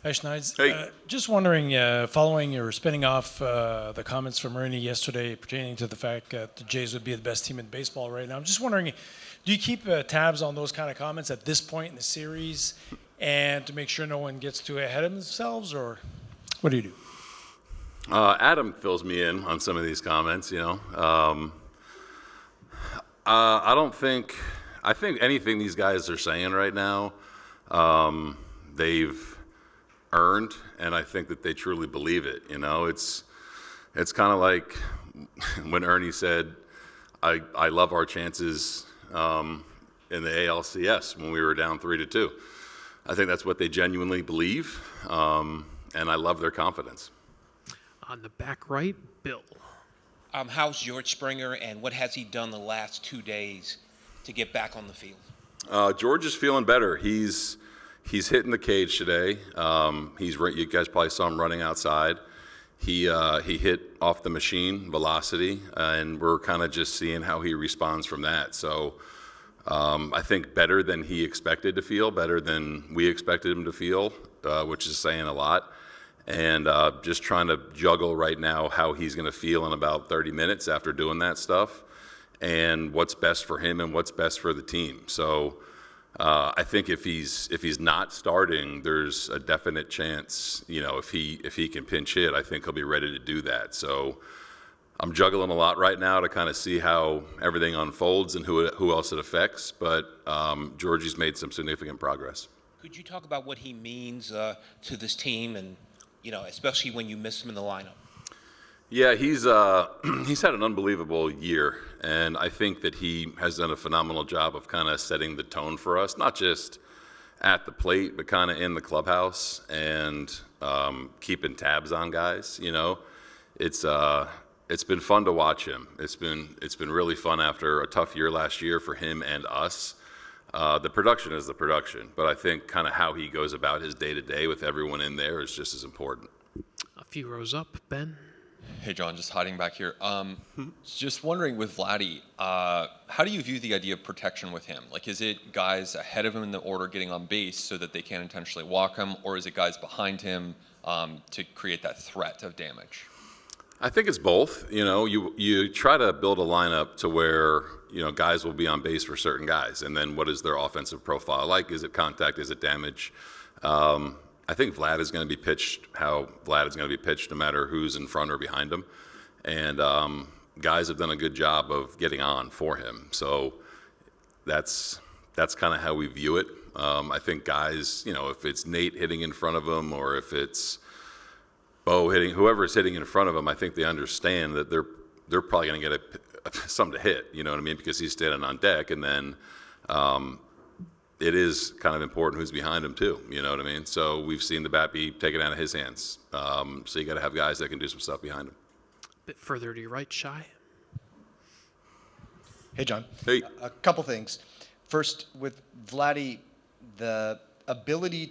Hi, Schneider. Hey. Just wondering, following or spinning off the comments from Ernie yesterday pertaining to the fact that the Jays would be the best team in baseball right now, I'm just wondering, do you keep tabs on those kind of comments at this point in the series and to make sure no one gets too ahead of themselves, or what do you do? Adam fills me in on some of these comments, I think anything these guys are saying right now, they've earned, and I think that they truly believe it. It's kind of like when Ernie said, I love our chances in the ALCS when we were down 3-2. I think that's what they genuinely believe, and I love their confidence. On the back right, Bill. How's George Springer, and what has he done the last 2 days to get back on the field? George is feeling better. He's hitting the cage today. You guys probably saw him running outside. He hit off the machine velocity, and we're kind of just seeing how he responds from that. So I think better than he expected to feel, better than we expected him to feel, which is saying a lot. And just trying to juggle right now how he's going to feel in about 30 minutes after doing that stuff, and what's best for him and what's best for the team. So I think if he's not starting, there's a definite chance, if he can pinch hit, I think he'll be ready to do that. So I'm juggling a lot right now to kind of see how everything unfolds and who else it affects. But Georgie's made some significant progress. Could you talk about what he means to this team, and especially when you miss him in the lineup? Yeah, he's had an unbelievable year, and I think that he has done a phenomenal job of kind of setting the tone for us, not just at the plate, but kind of in the clubhouse and keeping tabs on guys. It's been fun to watch him. It's been really fun after a tough year last year for him and us. The production is the production, but I think kind of how he goes about his day-to-day with everyone in there is just as important. A few rows up, Ben. Hey, John, just hiding back here. Just wondering with Vladdy, how do you view the idea of protection with him? Like, is it guys ahead of him in the order getting on base so that they can't intentionally walk him, or is it guys behind him to create that threat of damage? I think it's both. You try to build a lineup to where, guys will be on base for certain guys. And then what is their offensive profile like? Is it contact? Is it damage? I think Vlad is going to be pitched how Vlad is going to be pitched no matter who's in front or behind him. And guys have done a good job of getting on for him. So that's kind of how we view it. I think guys, if it's Nate hitting in front of him or if it's Bo hitting, whoever's hitting in front of him, I think they understand that they're probably going to get something to hit, you know what I mean? Because he's standing on deck, and then it is kind of important who's behind him too, you know what I mean? So we've seen the bat be taken out of his hands. So you got to have guys that can do some stuff behind him. A bit further to your right, Shy. Hey, John. Hey. A couple things. First, with Vladdy, the ability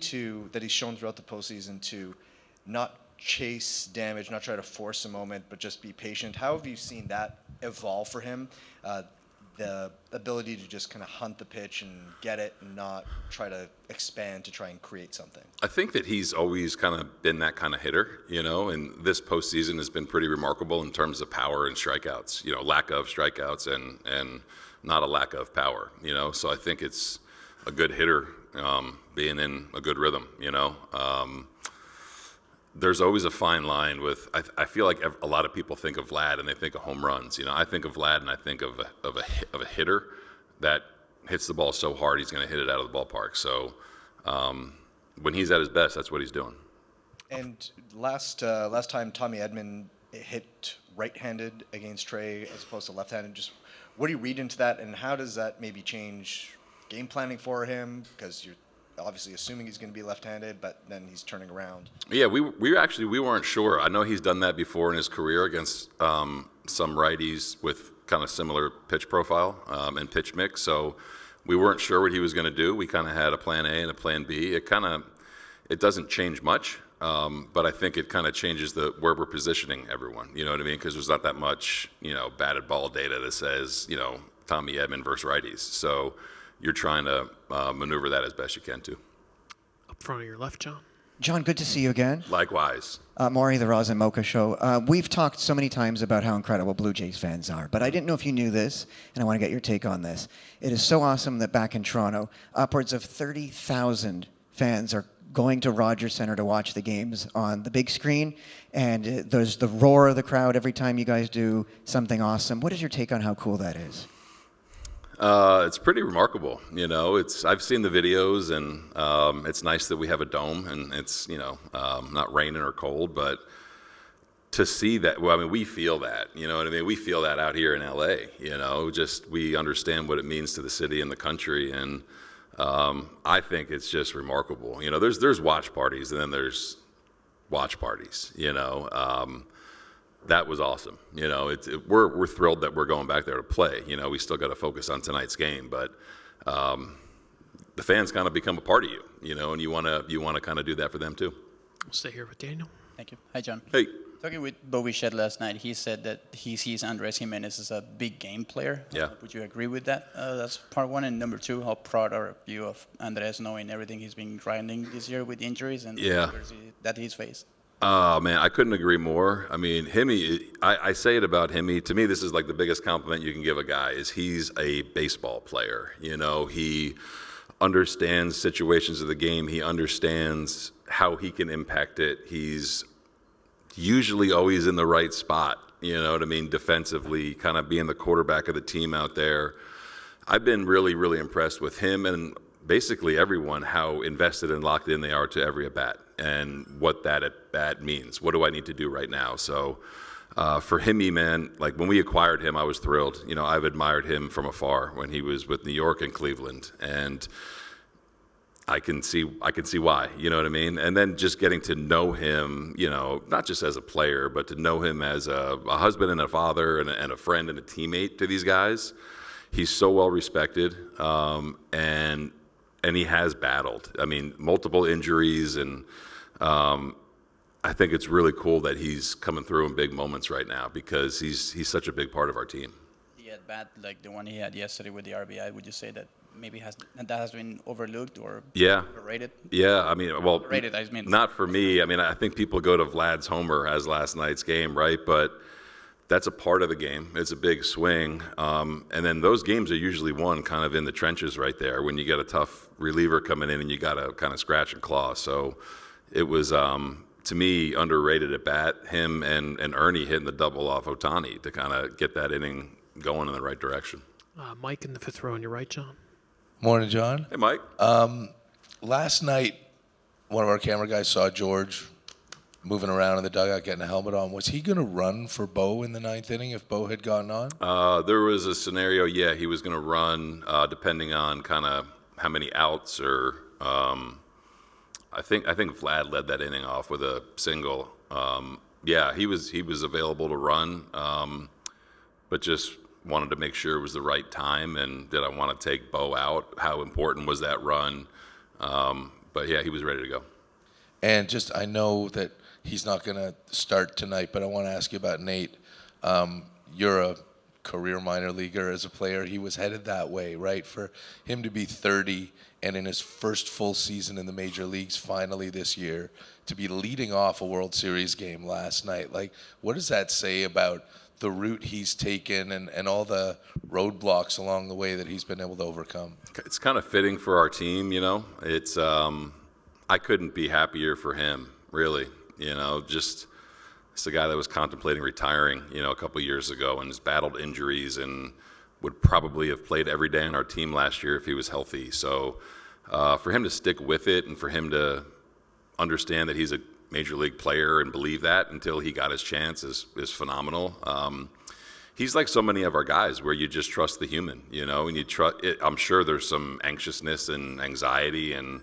that he's shown throughout the postseason to not chase damage, not try to force a moment, but just be patient. How have you seen that evolve for him? The ability to just kind of hunt the pitch and get it and not try to expand to try and create something. I think that he's always kind of been that kind of hitter, and this postseason has been pretty remarkable in terms of power and strikeouts, lack of strikeouts and not a lack of power, So I think it's a good hitter being in a good rhythm, There's always a fine line with. I feel like a lot of people think of Vlad and they think of home runs. I think of Vlad and I think of a hitter that hits the ball so hard he's going to hit it out of the ballpark. So when he's at his best, that's what he's doing. And last time Tommy Edman hit right-handed against Trey as opposed to left-handed. Just what do you read into that, and how does that maybe change game planning for him? Because you're obviously assuming he's going to be left-handed, but then he's turning around. Yeah, we weren't sure. I know he's done that before in his career against some righties with kind of similar pitch profile and pitch mix. So we weren't sure what he was going to do. We kind of had a plan A and a plan B. It doesn't change much, but I think it kind of changes where we're positioning everyone. You know what I mean? Because there's not that much batted ball data that says Tommy Edman versus righties. So you're trying to maneuver that as best you can too. Up front of your left, John. John, good to see you again. Likewise. Maury, the Roz and Mocha Show. We've talked so many times about how incredible Blue Jays fans are, but I didn't know if you knew this, and I want to get your take on this. It is so awesome that back in Toronto, upwards of 30,000 fans are going to Rogers Centre to watch the games on the big screen, and there's the roar of the crowd every time you guys do something awesome. What is your take on how cool that is? It's pretty remarkable. I've seen the videos, and it's nice that we have a dome, and it's not raining or cold, but to see that, we feel that. You know what I mean? We feel that out here in LA. We understand what it means to the city and the country, and I think it's just remarkable. There's watch parties, and then there's watch parties. That was awesome. We're thrilled that we're going back there to play. We still got to focus on tonight's game, but the fans kind of become a part of you, and you want to kind of do that for them too. We'll stay here with Daniel. Thank you. Hi, John. Hey. Talking with Bo Bichette last night, he said that he sees Andres Gimenez as a big game player. Yeah. Would you agree with that? That's part one. And number two, how proud are you of Andres knowing everything he's been grinding this year with injuries and the adversity that he's faced? Oh, man, I couldn't agree more. Himmy, I say it about Himmy. To me, this is like the biggest compliment you can give a guy is he's a baseball player. He understands situations of the game. He understands how he can impact it. He's usually always in the right spot, defensively, kind of being the quarterback of the team out there. I've been really, really impressed with him and basically everyone, how invested and locked in they are to every at-bat and what that at-bat means. What do I need to do right now? So for Himmy, man, like when we acquired him, I was thrilled. I've admired him from afar when he was with New York and Cleveland, and I can see why, you know what I mean? And then just getting to know him, not just as a player, but to know him as a husband and a father and a friend and a teammate to these guys. He's so well respected, and he has battled. Multiple injuries, and I think it's really cool that he's coming through in big moments right now because he's such a big part of our team. The at-bat, like the one he had yesterday with the RBI, would you say that maybe that has been overlooked or overrated? Yeah, overrated, not for me. I think people go to Vlad's homer as last night's game, right? But that's a part of the game. It's a big swing. And then those games are usually won kind of in the trenches right there when you get a tough reliever coming in and you got to kind of scratch and claw. So it was, to me, underrated at bat, him and Ernie hitting the double off Ohtani to kind of get that inning going in the right direction. Mike in the fifth row on your right, John. Morning, John. Hey, Mike. Last night, one of our camera guys saw George moving around in the dugout, getting a helmet on. Was he going to run for Bo in the ninth inning if Bo had gotten on? There was a scenario, he was going to run depending on kind of how many outs or I think Vlad led that inning off with a single. He was available to run, but just wanted to make sure it was the right time and did I want to take Bo out? How important was that run? But he was ready to go. And I know that he's not going to start tonight, but I want to ask you about Nate. You're a career minor leaguer as a player. He was headed that way, right? For him to be 30 and in his first full season in the major leagues finally this year, to be leading off a World Series game last night, what does that say about the route he's taken and all the roadblocks along the way that he's been able to overcome? It's kind of fitting for our team, It's I couldn't be happier for him, really. It's a guy that was contemplating retiring, a couple years ago and has battled injuries and would probably have played every day on our team last year if he was healthy. So for him to stick with it and for him to understand that he's a major league player and believe that until he got his chance is phenomenal. He's like so many of our guys where you just trust the human, and you trust it. I'm sure there's some anxiousness and anxiety and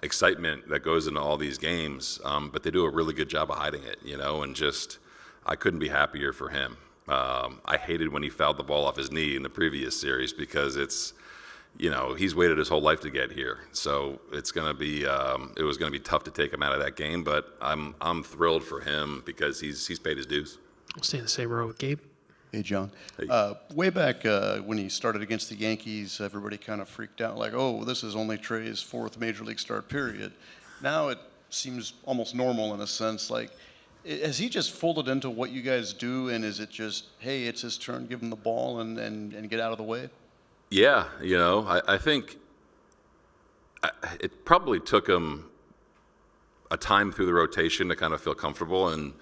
excitement that goes into all these games, but they do a really good job of hiding it, and I couldn't be happier for him. I hated when he fouled the ball off his knee in the previous series because it's, he's waited his whole life to get here. So it's going to be, it was going to be tough to take him out of that game, but I'm thrilled for him because he's paid his dues. We'll stay in the same row with Gabe. Hey, John. Hey. Way back when he started against the Yankees, everybody kind of freaked out like, oh, this is only Trey's fourth major league start period. Now seems almost normal in a sense. Like, has he just folded into what you guys do, and is it just, hey, it's his turn, give him the ball and get out of the way? Yeah, I think it probably took him a time through the rotation to kind of feel comfortable and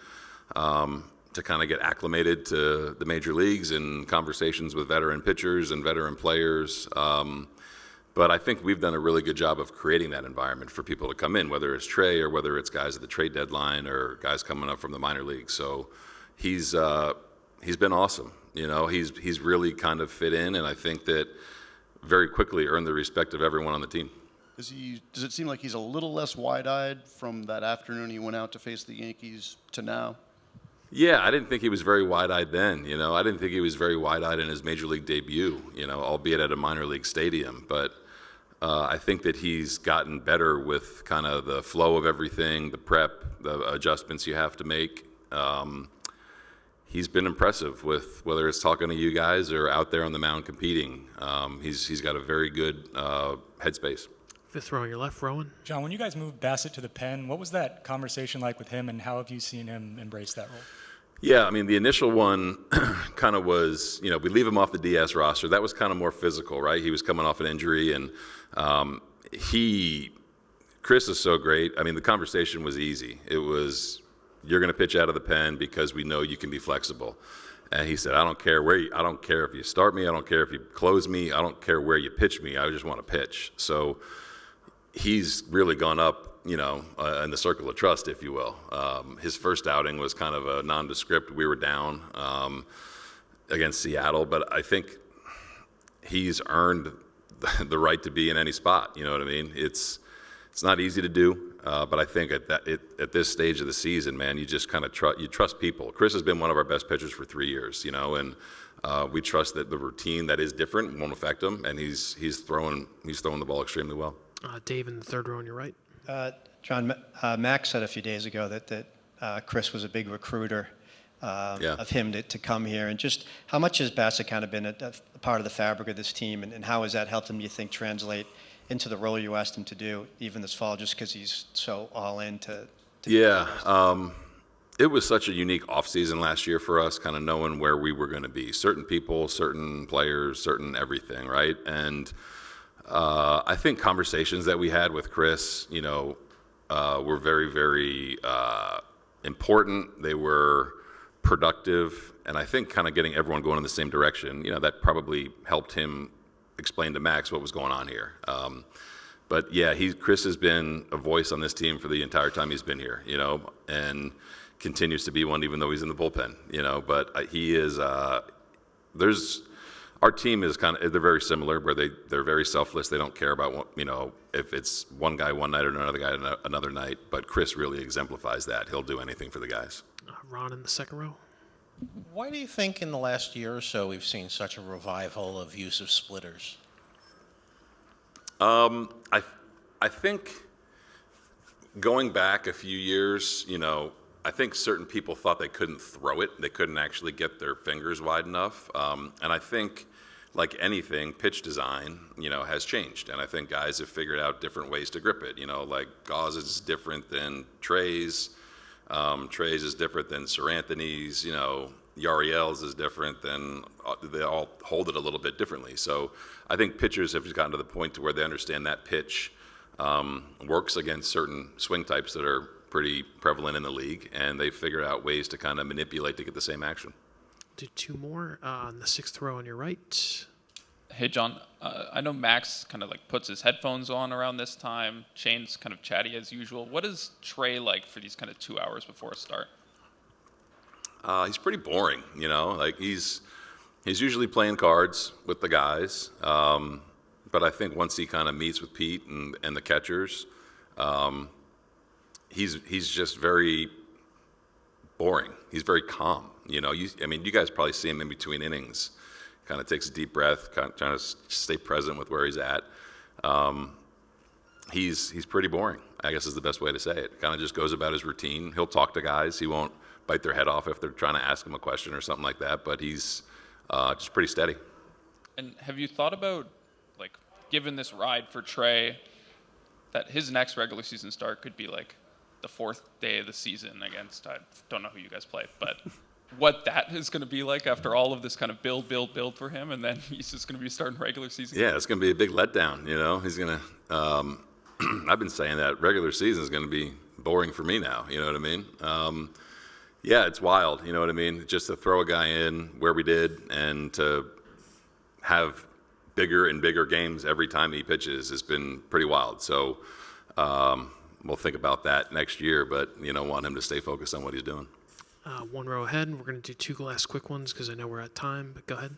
to kind of get acclimated to the major leagues and conversations with veteran pitchers and veteran players. But I think we've done a really good job of creating that environment for people to come in, whether it's Trey or whether it's guys at the trade deadline or guys coming up from the minor leagues. So he's been awesome. He's really kind of fit in, and I think that very quickly earned the respect of everyone on the team. Does it seem like he's a little less wide-eyed from that afternoon he went out to face the Yankees to now? Yeah, I didn't think he was very wide-eyed then. I didn't think he was very wide-eyed in his major league debut, albeit at a minor league stadium. But I think that he's gotten better with kind of the flow of everything, the prep, the adjustments you have to make. He's been impressive with whether it's talking to you guys or out there on the mound competing. He's got a very good headspace. Fifth row on your left, Rowan. John, when you guys moved Bassitt to the pen, what was that conversation like with him, and how have you seen him embrace that role? Yeah, I mean, the initial one kind of was, we leave him off the DS roster. That was kind of more physical, right? He was coming off an injury, and Chris is so great. I mean, the conversation was easy. It was, you're going to pitch out of the pen because we know you can be flexible. And he said, I don't care if you start me, I don't care if you close me, I don't care where you pitch me, I just want to pitch. So he's really gone up, in the circle of trust, if you will. His first outing was kind of a nondescript. We were down against Seattle, but I think he's earned the right to be in any spot. You know what I mean? It's not easy to do, but I think at this stage of the season, man, you just kind of trust people. Chris has been one of our best pitchers for 3 years, and we trust that the routine that is different won't affect him, and he's throwing the ball extremely well. Dave in the third row on your right. John, Max said a few days ago that Chris was a big recruiter of him to come here. And just how much has Bassitt kind of been a part of the fabric of this team, and how has that helped him, you think, translate into the role you asked him to do even this fall, just because he's so all in to it was such a unique offseason last year for us, kind of knowing where we were going to be. Certain people, certain players, certain everything, right? And I think conversations that we had with Chris, were very, very important. They were productive, and I think kind of getting everyone going in the same direction, that probably helped him explain to Max what was going on here. But yeah, Chris has been a voice on this team for the entire time he's been here, and continues to be one even though he's in the bullpen, But he is. Our team is they're very similar, where they're very selfless. They don't care about if it's one guy one night or another guy another night. But Chris really exemplifies that. He'll do anything for the guys. Ron in the second row. Why do you think in the last year or so we've seen such a revival of use of splitters? I think going back a few years, I think certain people thought they couldn't throw it. They couldn't actually get their fingers wide enough. And I think, like anything, pitch design, has changed. And I think guys have figured out different ways to grip it. Like Gauze is different than Trey's. Trey's is different than Sir Anthony's. Yariel's is different than, they all hold it a little bit differently. So I think pitchers have gotten to the point to where they understand that pitch works against certain swing types that are pretty prevalent in the league, and they figured out ways to kind of manipulate to get the same action. Do two more on the sixth row on your right. Hey, John. I know Max kind of puts his headphones on around this time. Shane's kind of chatty as usual. What is Trey like for these kind of 2 hours before a start? He's pretty boring, he's usually playing cards with the guys. But I think once he kind of meets with Pete and the catchers, he's just very boring. He's very calm. You guys probably see him in between innings. Kind of takes a deep breath, kind of trying to stay present with where he's at. He's pretty boring, I guess is the best way to say it. Kind of just goes about his routine. He'll talk to guys. He won't bite their head off if they're trying to ask him a question or something like that, but he's just pretty steady. And have you thought about, given this ride for Trey, that his next regular season start could be the 4th day of the season against, I don't know who you guys play, but what that is going to be like after all of this kind of build for him, and then he's just going to be starting regular season. Yeah, it's going to be a big letdown. He's going to. I've been saying that regular season is going to be boring for me now. You know what I mean? Yeah, it's wild. You know what I mean? Just to throw a guy in where we did and to have bigger and bigger games every time he pitches has been pretty wild. So we'll think about that next year, but want him to stay focused on what he's doing. One row ahead. We're going to do 2 last quick ones because I know we're at time, but go ahead.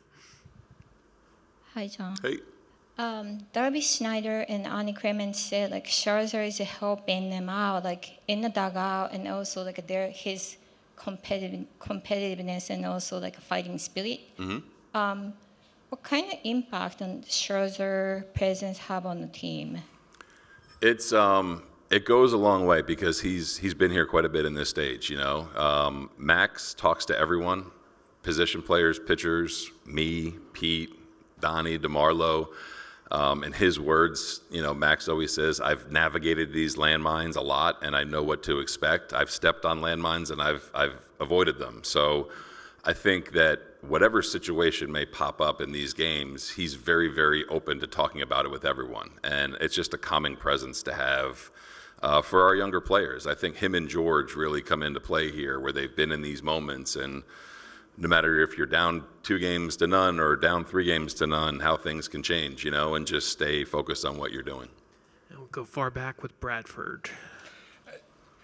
Hi, John. Hey. Darby Schneider and Ernie Clement said Scherzer is helping them out, in the dugout, and also his competitiveness and also fighting spirit. Mm-hmm. What kind of impact on Scherzer presence have on the team? It goes a long way because he's been here quite a bit in this stage. Max talks to everyone, position players, pitchers, me, Pete, Donnie, DeMarlo. In his words, Max always says, I've navigated these landmines a lot and I know what to expect. I've stepped on landmines and I've avoided them. So I think that whatever situation may pop up in these games, he's very, very open to talking about it with everyone. And it's just a calming presence to have for our younger players. I think him and George really come into play here where they've been in these moments, and no matter if you're down 2-0 or down 3-0, how things can change, and just stay focused on what you're doing. And we'll go far back with Bradford.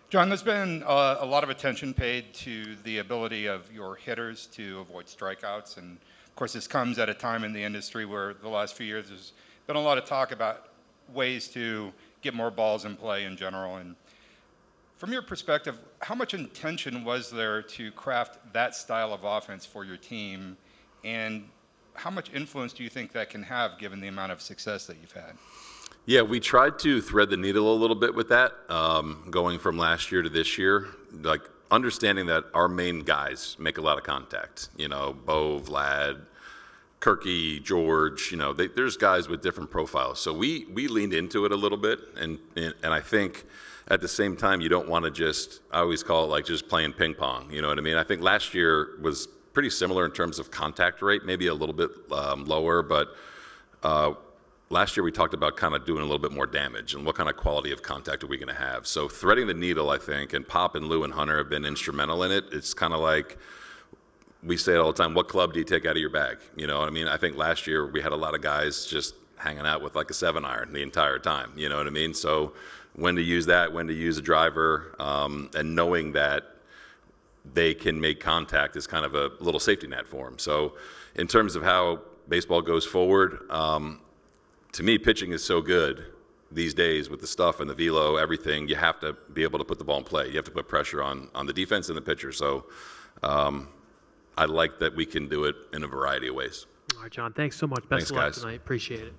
John, there's been a lot of attention paid to the ability of your hitters to avoid strikeouts. And, of course, this comes at a time in the industry where the last few years there's been a lot of talk about ways to get more balls in play in general. And from your perspective, how much intention was there to craft that style of offense for your team? And how much influence do you think that can have given the amount of success that you've had? Yeah, we tried to thread the needle a little bit with that, going from last year to this year, understanding that our main guys make a lot of contact. Bo, Vlad, Kirky, George. There's guys with different profiles. So we leaned into it a little bit, and I think at the same time you don't want to I always call it just playing ping pong. You know what I mean? I think last year was pretty similar in terms of contact rate, maybe a little bit lower, but. Last year we talked about kind of doing a little bit more damage and what kind of quality of contact are we going to have. So threading the needle, I think, and Pop and Lou and Hunter have been instrumental in it. It's kind of like we say it all the time, what club do you take out of your bag? You know what I mean? I think last year we had a lot of guys just hanging out with a 7-iron the entire time. You know what I mean? So when to use that, when to use a driver, and knowing that they can make contact is kind of a little safety net for them. So in terms of how baseball goes forward, to me, pitching is so good these days with the stuff and the velo, everything. You have to be able to put the ball in play. You have to put pressure on the defense and the pitcher. So I like that we can do it in a variety of ways. All right, John, thanks so much. Best of luck tonight. Appreciate it.